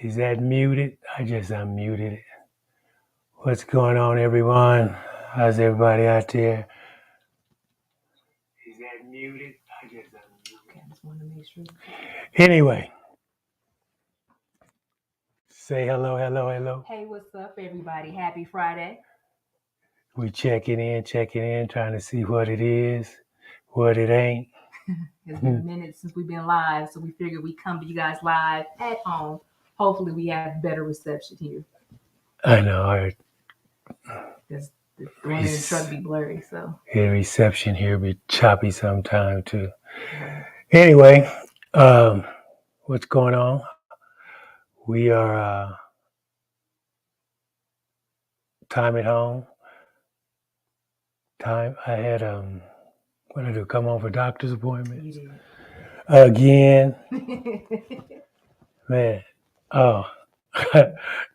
Is that muted? I just unmuted it. What's going on, everyone? How's everybody out there? Is that muted? I just unmuted. Okay, I just want to make sure. Anyway, say hello, hello, hello. Hey, what's up, everybody? Happy Friday. We checking in, trying to see what it is, what it ain't. It's been a minute since we've been live, so we figured we'd come to you guys live at home. Hopefully, we have better reception here. I know. Because the one in the truck be blurry, so. The reception here be choppy sometime, too. Anyway, what's going on? We are time at home. I had what did I do? Come home for doctor's appointments again. Man, oh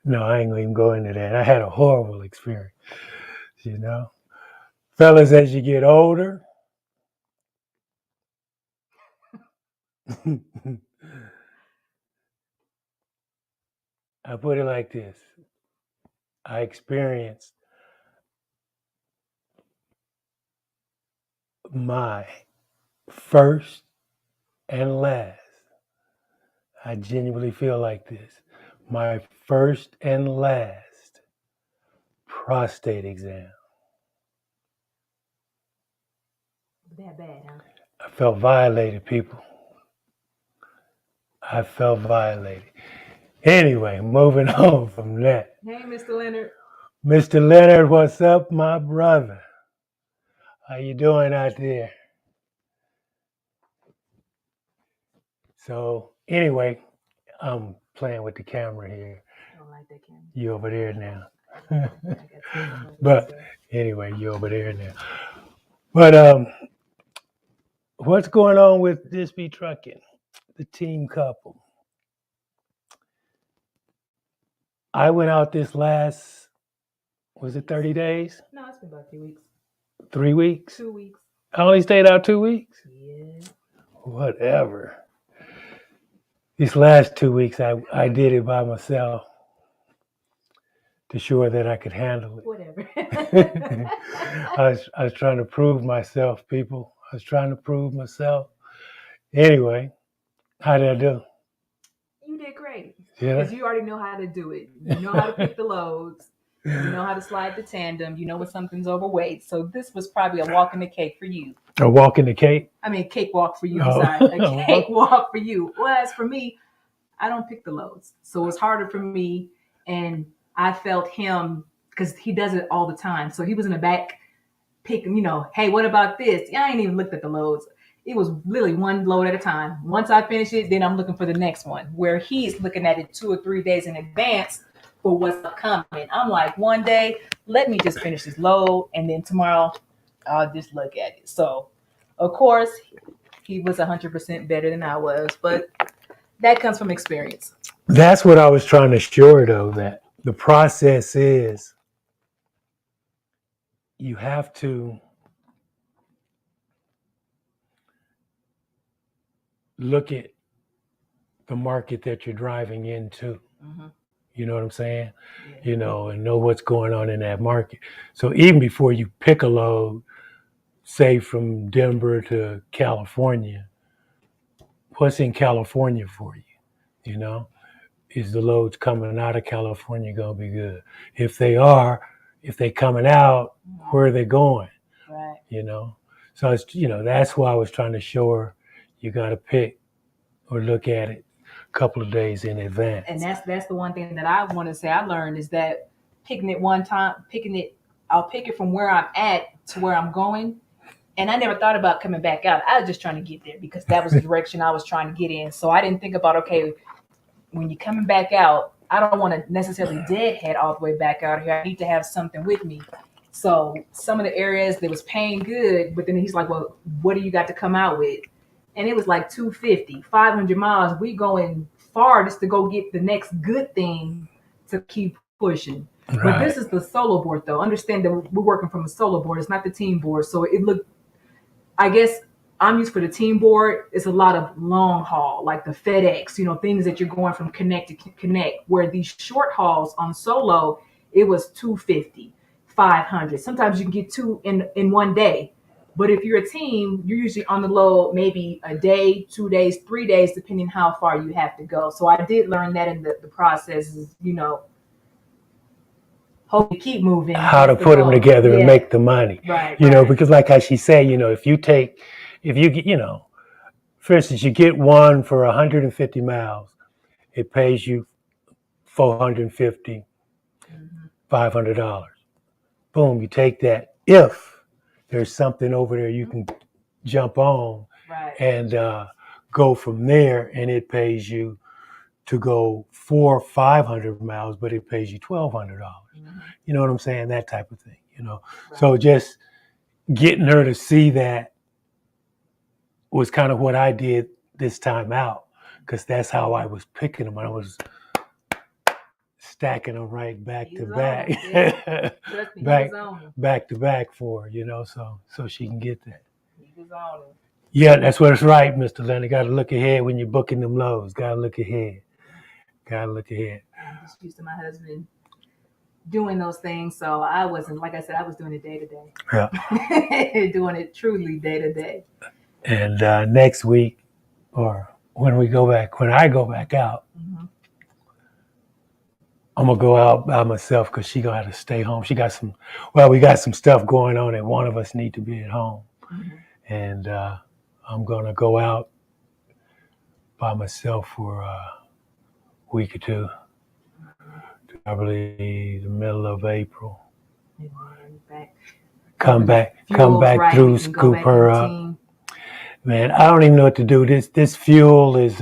no, I ain't gonna even go into that. I had a horrible experience. You know, fellas, as you get older, I put it like this: I experienced my first and last. I genuinely feel like this. My first and last prostate exam. That bad, huh? I felt violated, people. I felt violated. Anyway, moving on from that. Hey, Mr. Leonard. Mr. Leonard, what's up, my brother? How you doing out there? So, anyway, I'm playing with the camera here. I don't like that camera. You over there now. But anyway, you over there now. But what's going on with This Be Trucking, the team couple? I went out this last, was it 30 days? No, it's been about 3 weeks. 3 weeks? 2 weeks. I only stayed out 2 weeks? Yeah. Whatever. These last 2 weeks, I did it by myself to sure that I could handle it. Whatever. I was trying to prove myself, people. I was trying to prove myself. Anyway, how did I do? You did great. Yeah. Because you already know how to do it. You know how to pick the loads. You know how to slide the tandem. You know when something's overweight. So this was probably a walk in the cake for you. A walk in the cake? I mean, cakewalk for you. I'm sorry. A cakewalk for you. Whereas for me, I don't pick the loads. So it's harder for me. And I felt him because he does it all the time. So he was in the back picking, hey, what about this? I ain't even looked at the loads. It was literally one load at a time. Once I finish it, then I'm looking for the next one, where he's looking at it 2 or 3 days in advance for what's coming. I'm like, one day, let me just finish this load, and then tomorrow, I'll just look at it. So, of course, he was 100% better than I was, but that comes from experience. That's what I was trying to show, though, that the process is you have to look at the market that you're driving into. Mm-hmm. You know what I'm saying? Yeah. And know what's going on in that market. So even before you pick a load, say from Denver to California, what's in California for you? Is the loads coming out of California going to be good? If they coming out, where are they going? Right. So it's, that's why I was trying to show her you got to pick or look at it a couple of days in advance. And that's the one thing that I want to say I learned is that picking it one time, I'll pick it from where I'm at to where I'm going. And I never thought about coming back out. I was just trying to get there because that was the direction I was trying to get in. So I didn't think about, okay, when you're coming back out, I don't want to necessarily deadhead all the way back out here. I need to have something with me. So some of the areas that was paying good, but then he's like, well, what do you got to come out with? And it was like 250, 500 miles. We going far just to go get the next good thing to keep pushing. Right. But this is the solo board, though. Understand that we're working from a solo board. It's not the team board. So it looked, I guess, I'm used for the team board. It's a lot of long haul, like the FedEx, things that you're going from connect to connect. Where these short hauls on solo, it was 250, 500. Sometimes you can get two in one day. But if you're a team, you're usually on the load maybe a day, 2 days, 3 days, depending how far you have to go. So I did learn that in the process is, hope you keep moving. How to put them together and make the money. Right. Because like how she said, if you get, for instance, you get one for 150 miles, it pays you $450, $500. Boom, you take that. If there's something over there you can jump on and go from there, and it pays you to go 400 or 500 miles, but it pays you $1,200. You know what I'm saying? That type of thing, So just getting her to see that was kind of what I did this time out, because that's how I was picking them. I was stacking them right back to back, back to back for her, so she can get that. Yeah, that's what it's right, Mr. Leonard. Got to look ahead when you're booking them loads. Got to look ahead. I'm just used to my husband doing those things, so I wasn't, like I said, I was doing it day to day. Yeah. Doing it truly day to day. And next week, or when I go back out, I'm gonna go out by myself because she gonna have to stay home. We got some stuff going on, and one of us need to be at home. And I'm gonna go out by myself for a week or two, probably the middle of April. Come back through, scoop her up. Man, I don't even know what to do. This fuel is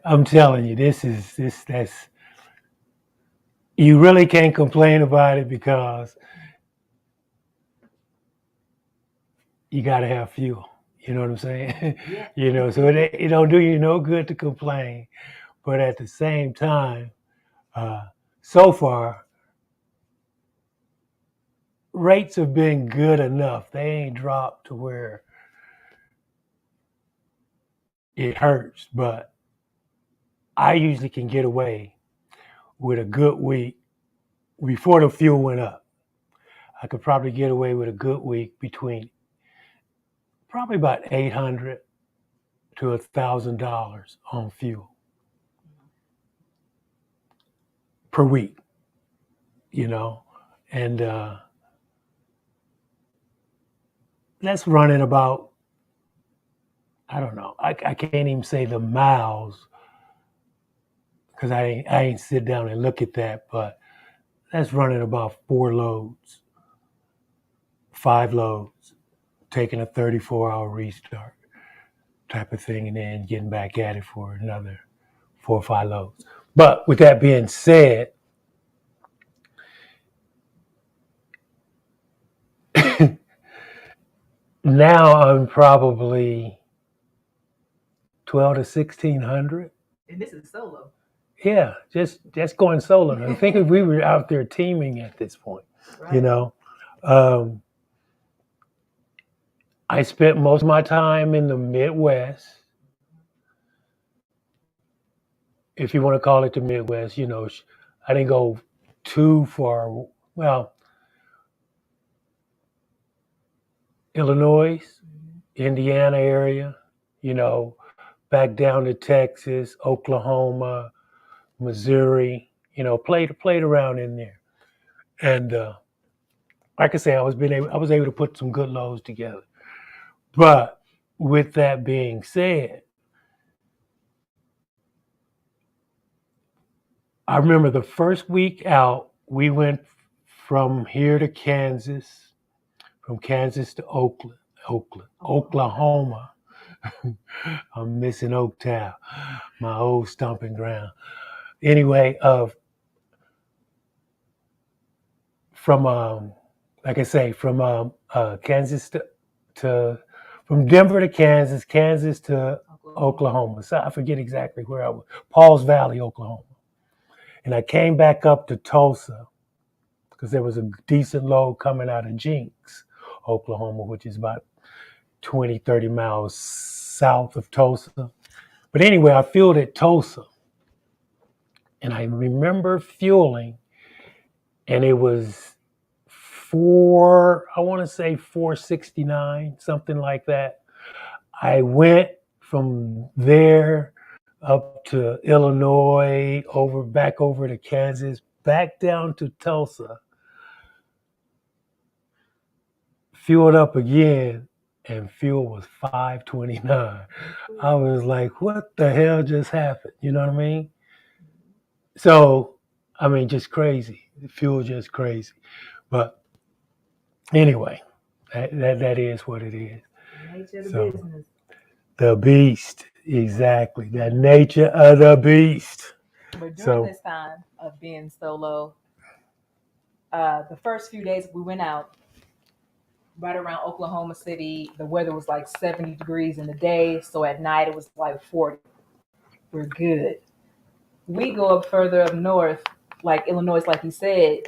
I'm telling you, that's you really can't complain about it because you got to have fuel. You know what I'm saying? Yeah. So it don't do you no good to complain, but at the same time, so far, rates have been good enough. They ain't dropped to where it hurts, but I usually can get away with a good week before the fuel went up. I could probably get away with a good week between probably about $800 to $1,000 on fuel per week, and that's running about, I don't know, I can't even say the miles because I ain't sit down and look at that, but that's running about 4 loads, 5 loads, taking a 34-hour restart type of thing, and then getting back at it for another 4 or 5 loads. But with that being said, now I'm probably 12 to 1,600. And this is solo. Yeah, just going solo. I think if we were out there teaming at this point, right. I spent most of my time in the Midwest. If you want to call it the Midwest, I didn't go too far. Well, Illinois, Indiana area, back down to Texas, Oklahoma, Missouri, played around in there. And like I say, I was able to put some good loads together. But with that being said, I remember the first week out, we went from here to Kansas, from Kansas to Oklahoma. I'm missing Oaktown, my old stomping ground. Anyway, from like I say, from Kansas from Denver to Kansas, Kansas to Oklahoma. So I forget exactly where I was. Pauls Valley, Oklahoma. And I came back up to Tulsa, because there was a decent load coming out of Jinx, Oklahoma, which is about 20, 30 miles south of Tulsa. But anyway, I fueled at Tulsa. And I remember fueling, and it was I want to say 469, something like that. I went from there up to Illinois, back over to Kansas, back down to Tulsa, fueled up again, and fuel was 529. I was like, what the hell just happened? You know what I mean? So, I mean, just crazy. The fuel just crazy. But anyway, that is what it is. Nature of the So, business. the beast, exactly. The nature of the beast. But during this time of being solo, the first few days we went out, right around Oklahoma City, the weather was like 70 degrees in the day. So at night it was like 40. We're good. We go up further up north, like Illinois, like you said,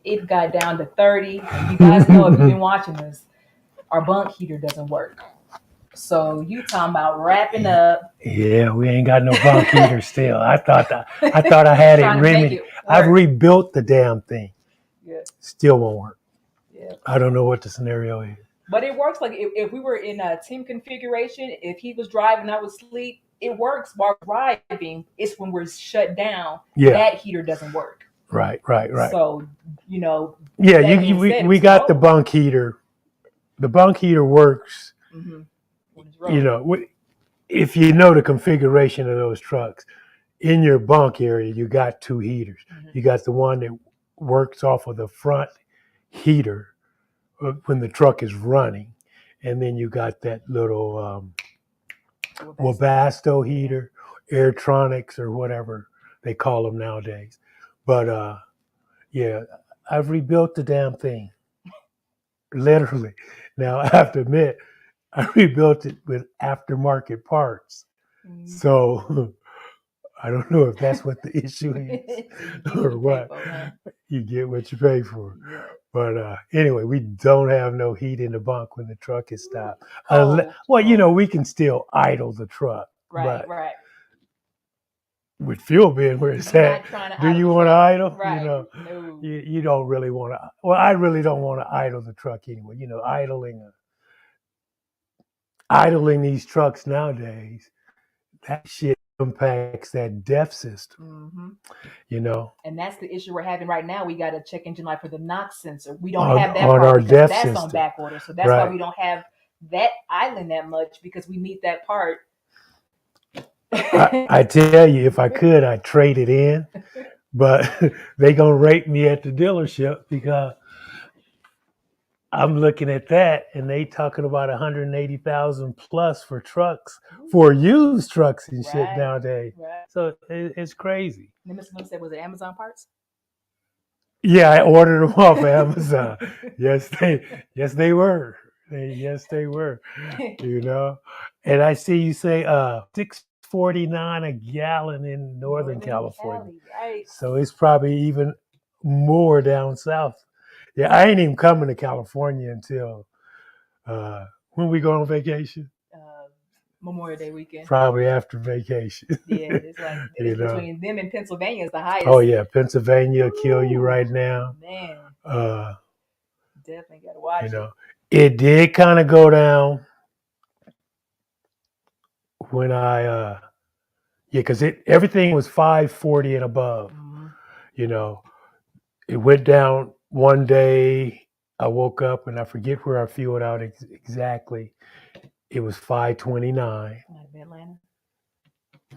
it got down to 30. And you guys know if you've been watching this, our bunk heater doesn't work. So you talking about wrapping up. Yeah, we ain't got no bunk heater still. I thought I had it remedied. I've rebuilt the damn thing. Yeah. Still won't work. Yeah. I don't know what the scenario is. But it works. Like if we were in a team configuration, if he was driving, I would sleep. It works while driving. It's when we're shut down. Yeah. That heater doesn't work. Right. So, you know. Yeah, we got the bunk heater. The bunk heater works. Mm-hmm. You know, if you know the configuration of those trucks, in your bunk area, you got two heaters. Mm-hmm. You got the one that works off of the front heater when the truck is running. And then you got that little Webasto heater, Airtronics or whatever they call them nowadays. But yeah, I've rebuilt the damn thing. Literally. Now, I have to admit, I rebuilt it with aftermarket parts. Mm-hmm. So I don't know if that's what the issue is or what. You get what you pay for. Yeah. But anyway, we don't have no heat in the bunk when the truck is stopped. You know, we can still idle the truck. Right. With fuel being where it's at, do you want to idle? Right. You know, no. you don't really want to. Well, I really don't want to idle the truck anyway. You know, idling these trucks nowadays, that shit impacts that DEF system. Mm-hmm. You know, and that's the issue we're having right now. We got a check engine light for the NOx sensor. We don't have that on our DEF system. That's on back order, so that's why we don't have that idling that much, because we need that part. I tell you, if I could, I'd trade it in, but they gonna rate me at the dealership because I'm looking at that, and they talking about 180,000 plus for trucks, for used trucks and shit nowadays. Right. So it's crazy. And Mr. Lewis said, was it Amazon parts? Yeah, I ordered them off Amazon. Yes, they were. Yes, they were. You know, and I see you say $6.49 a gallon in Northern California. Right. So it's probably even more down south. Yeah, I ain't even coming to California until when we go on vacation. Memorial Day weekend. Probably after vacation. Yeah, it's like between them and Pennsylvania is the highest. Oh yeah, Pennsylvania will kill you right now. Man, definitely gotta watch. You know, it did kind of go down when because everything was 540 and above. Mm-hmm. You know, it went down one day. I woke up and I forget where I fueled out exactly. It was 529. Might have been Atlanta.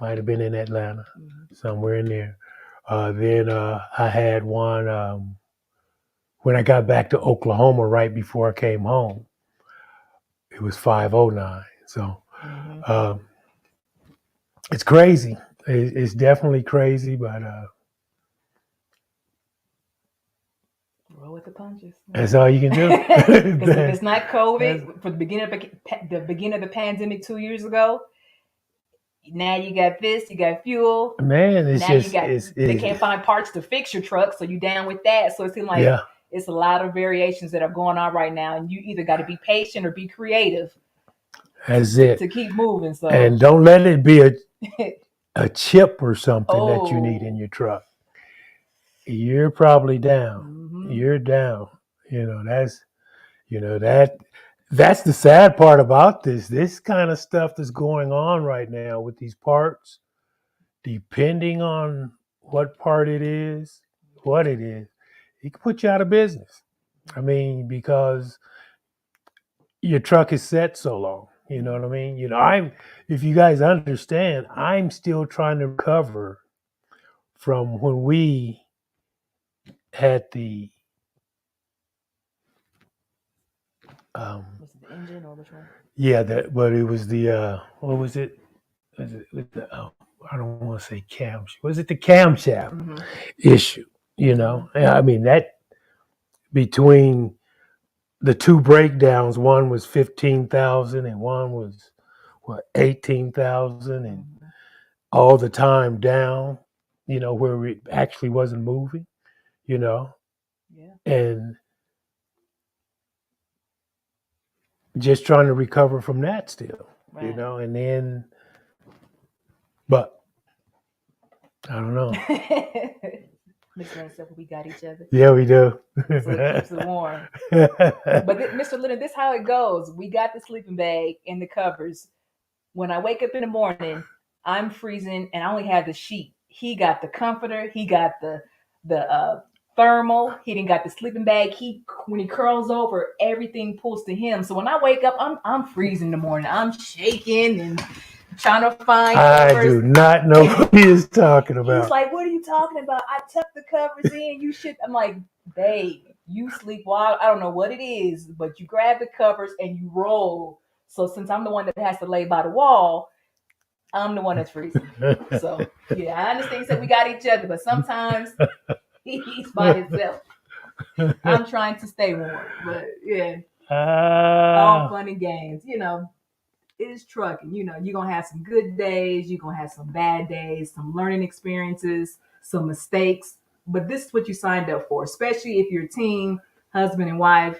Might have been in Atlanta, somewhere in there. Then I had one when I got back to Oklahoma right before I came home. It was 509. So it's crazy. It's definitely crazy, but roll with the punches. That's all you can do. Because if it's not COVID, for the beginning of the pandemic 2 years ago, Now you got this, you got fuel. Man, it's Now just you got they can't find parts to fix your truck, so you down with that. So it seems like yeah, it's a lot of variations that are going on right now, and you either got to be patient or be creative that's it. to keep moving. So And don't let it be a chip or something that you need in your truck. You're probably down. You're down. That's the sad part about this. This kind of stuff that's going on right now with these parts, depending on what part it is, what it is, it can put you out of business. I mean, because your truck is set so long. You know what I mean? If you guys understand, I'm still trying to recover from when we had the was it the engine or which one? yeah, but it was the what was it? Was it with the I don't want to say camshaft. Was it the camshaft issue? I mean that between the two breakdowns, one was 15,000 and one was 18,000, and all the time down. Where it actually wasn't moving. Yeah. And just trying to recover from that still. Right. And then, but I don't know. Mr. Said we got each other. Yeah, we do. So it keeps it warm. But Mr. Leonard, this is how it goes. We got the sleeping bag and the covers. When I wake up in the morning, I'm freezing and I only have the sheet. He got the comforter. He got the thermal. He didn't got the sleeping bag. When he curls over, everything pulls to him. So when I wake up, I'm freezing in the morning. I'm shaking and trying to find covers. I do not know what he is talking about. He's like, what are you talking about? I tucked the covers in. You should. I'm like, babe, you sleep while I don't know what it is, but you grab the covers and you roll. So since I'm the one that has to lay by the wall, I'm the one that's freezing. So yeah, I understand. So we got each other, but sometimes he's by himself. I'm trying to stay warm, but yeah, all fun and games. It's trucking. You're gonna have some good days, you're gonna have some bad days, some learning experiences, some mistakes. But this is what you signed up for, especially if you're a team, husband and wife.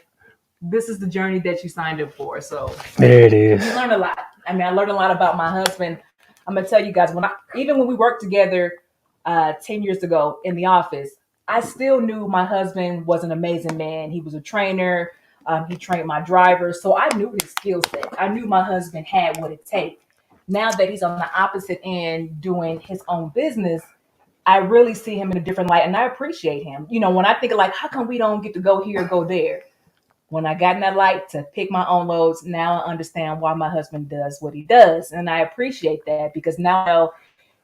This is the journey that you signed up for. So there it is. You learn a lot. I mean, I learned a lot about my husband. I'm gonna tell you guys, even when we worked together 10 years ago in the office, I still knew my husband was an amazing man. He was a trainer. He trained my drivers. So I knew his skill set. I knew my husband had what it takes. Now that he's on the opposite end doing his own business, I really see him in a different light and I appreciate him. When I think of how come we don't get to go here or go there? When I got in that light to pick my own loads, now I understand why my husband does what he does. And I appreciate that because now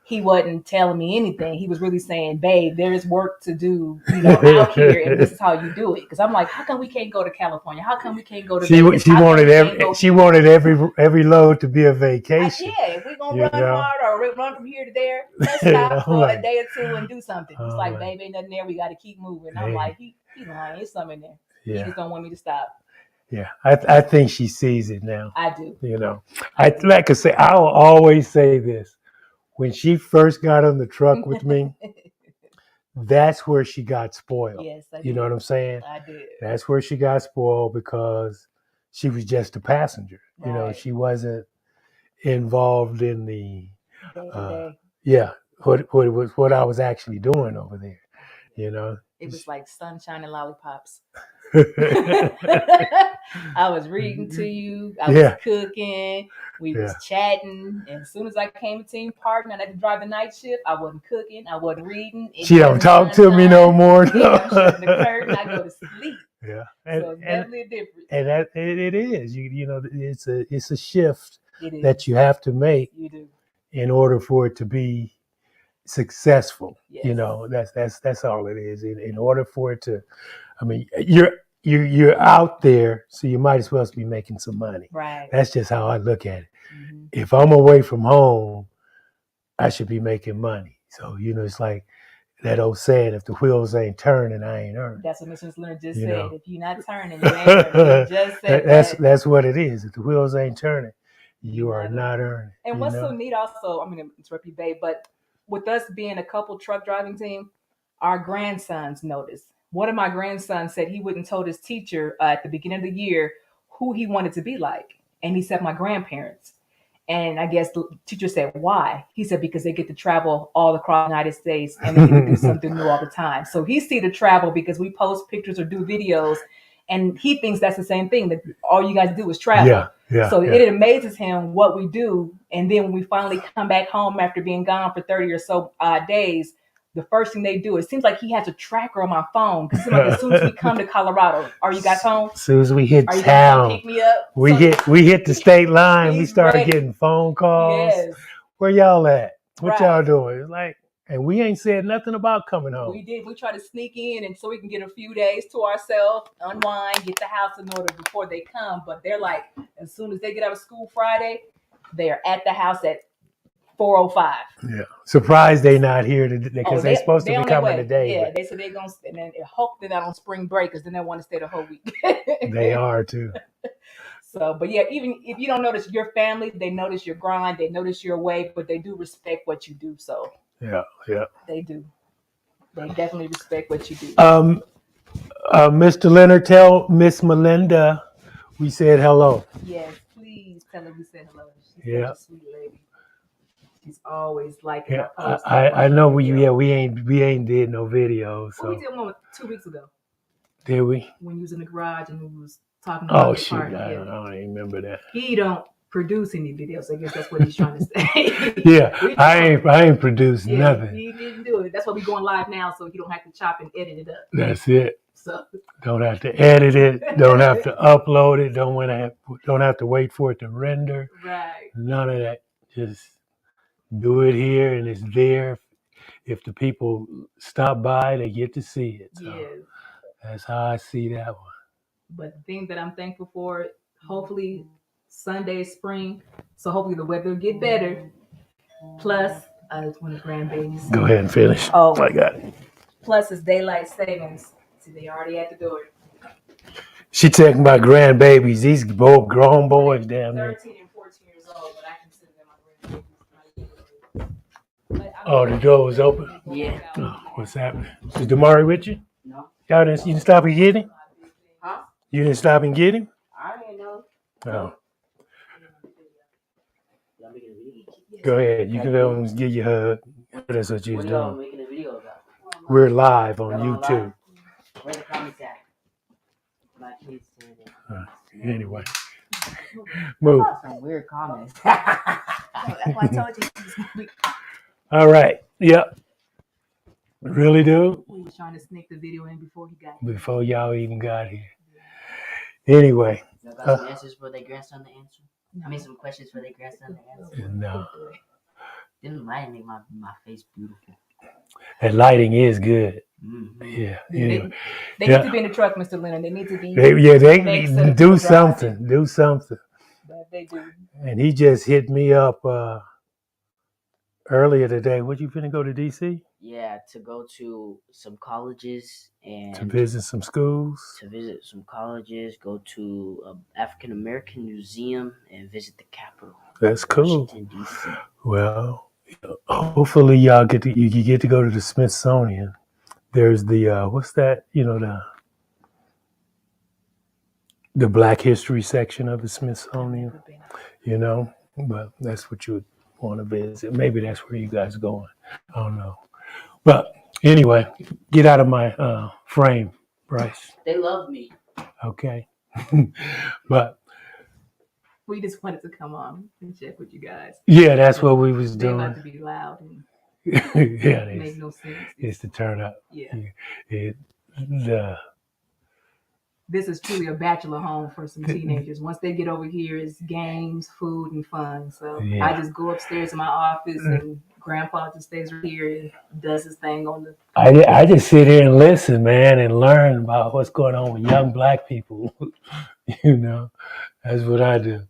he wasn't telling me anything. He was really saying, babe, there is work to do, out here, and this is how you do it. Because I'm like, how come we can't go to California? How come we can't go to Vegas? She wanted every load to be a vacation. If we're going to run hard or run from here to there, let's stop for a day or two and do something. He's like, babe, ain't nothing there. We got to keep moving. I'm like, he lying. There's something there. Yeah. He just don't want me to stop. Yeah, I think she sees it now. I do. Like I say, I will always say this. When she first got on the truck with me, that's where she got spoiled. Yes, I did. You know what I'm saying? I did. That's where she got spoiled because she was just a passenger. Right. She wasn't involved in the what I was actually doing over there. It was like sunshine and lollipops. I was reading to you. I was cooking. We was chatting. And as soon as I came to team partner and I had to drive the night shift, I wasn't cooking. I wasn't reading. She don't talk to me no more. Yeah, I'm shutting the curtain. I go to sleep. Yeah, so it's definitely a difference. And it is. It's a shift that you have to make. You do. In order for it to be successful. Yes. That's all it is. In order for it to, I mean, you're out there, so you might as well be making some money. Right. That's just how I look at it. Mm-hmm. If I'm away from home, I should be making money. So it's like that old saying: if the wheels ain't turning, I ain't earning. That's what Mr. Leonard just said. If you're not turning, you ain't earning. Just said that's what it is. If the wheels ain't turning, you are not earning. And what's so neat also, I'm going to interrupt you, babe, but with us being a couple truck driving team, our grandsons noticed. One of my grandsons said he wouldn't told his teacher at the beginning of the year who he wanted to be like. And he said my grandparents. And I guess the teacher said, why? He said, because they get to travel all across the United States and they get to do something new all the time. So he see the travel because we post pictures or do videos. And he thinks that's the same thing, that all you guys do is travel. So it amazes him what we do. And then when we finally come back home after being gone for 30 or so days, the first thing they do, it seems like he has a tracker on my phone. Because like as soon as we come to Colorado, are you guys home? As soon as we hit Are you town, pick me up? we hit the state line. We start getting phone calls. Yes. Where y'all at? What Right. y'all doing? It's like, and we ain't said nothing about coming home. We did. We try to sneak in, and so we can get a few days to ourselves, unwind, get the house in order before they come. But they're like, as soon as they get out of school Friday, they are at the house at 4:05. Yeah, surprised they not here today because they're supposed to be on their coming way. today. Yeah, but they said they're gonna, and then hope they're not on spring break because then they want to stay the whole week. they are too. So, but yeah, even if you don't notice your family, they notice your grind, they notice your way, but they do respect what you do. So Yeah. they do. They definitely respect what you do. Mr. Leonard, tell Miss Melinda we said hello. Yes, please tell her we said hello. She's Yeah. such a sweet lady. She's always like Yeah, I know we ain't did no videos. So Well, we did one 2 weeks ago did we? when you was in the garage and we was talking about Oh your shoot, party. I don't even remember that. He don't produce any videos. I guess that's what he's trying to say. Yeah, I ain't produced Yeah, nothing. he didn't do it. That's why we going live now, so he don't have to chop and edit it up. That's it. So Don't have to edit it. Don't have to upload it. Don't have to wait for it to render. right. None of that. Just do it here, and it's there. If the people stop by, they get to see it. So Yes. that's how I see that one. But the thing that I'm thankful for, hopefully Sunday is spring, so hopefully the weather will get better. Plus, it's one of the grandbabies. Go ahead and finish. Oh. I got it. Plus, it's daylight savings. See, they already at the door. She talking about grandbabies. These both grown boys down there. 13 and 14 years old, but I consider them my grandbabies. Oh, the door was open? Yeah. Oh, what's happening? Is Damari with you? No. You didn't stop and get him? Huh? You didn't stop and get him? I didn't know. Oh, Y'all making a video? go ahead. You can let him give you a hug. That's what you was What y'all doing. making a video about? We're live on Y'all YouTube. live? Where the comments at? My kids saying that. Anyway, move. Some weird comments. That's why I told you. All right. Yep. Really, dude? We was trying to sneak the video in before he got here. Before y'all even got here. Anyway, Y'all got some answers for their grandson to answer? I mean, some questions for their grandson to answer? no. Didn't light make my face beautiful? That lighting is good. Mm-hmm. Yeah. Anyway. They need to be in the truck, Mr. Leonard. They need to be. They Makes need sense to to do drive. something. Do something. But they do. And he just hit me up earlier today. What, you finna go to DC Yeah, to go to some colleges and to visit some schools? to visit some colleges, go to an African American museum, and visit the Capitol. That's cool. Washington, D.C. Well, hopefully you get to go to the Smithsonian. There's the what's that? The Black History section of the Smithsonian. But that's what you would want to visit. Maybe that's where you guys are going. I don't know. But anyway, get out of my frame, Bryce. They love me. Okay. But We just wanted to come on and check with you guys. yeah, that's what we was They about to doing. be loud and Yeah, make no sense. it's the turn up. Yeah. This is truly a bachelor home for some teenagers. Once they get over here, it's games, food, and fun. So Yeah. I just go upstairs to my office, and Grandpa just stays right here and does his thing on the. I just sit here and listen, man, and learn about what's going on with young Black people. That's what I do.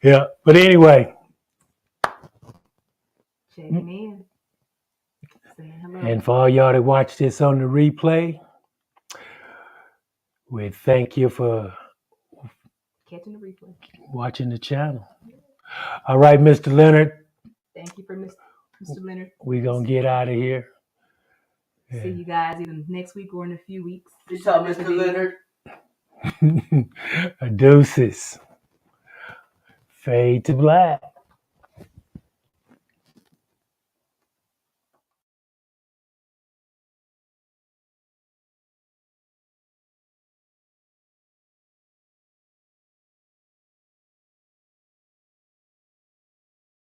Yeah, but anyway, Checking in, saying hello. and for all y'all that watch this on the replay, we thank you for Catching the replay. watching the channel. All right, Mr. Leonard, Thank you for Mr. Leonard. we're going to get out of here. See you guys either next week or in a few weeks. Peace out, Mr. Leonard. Deuces. Fade to black.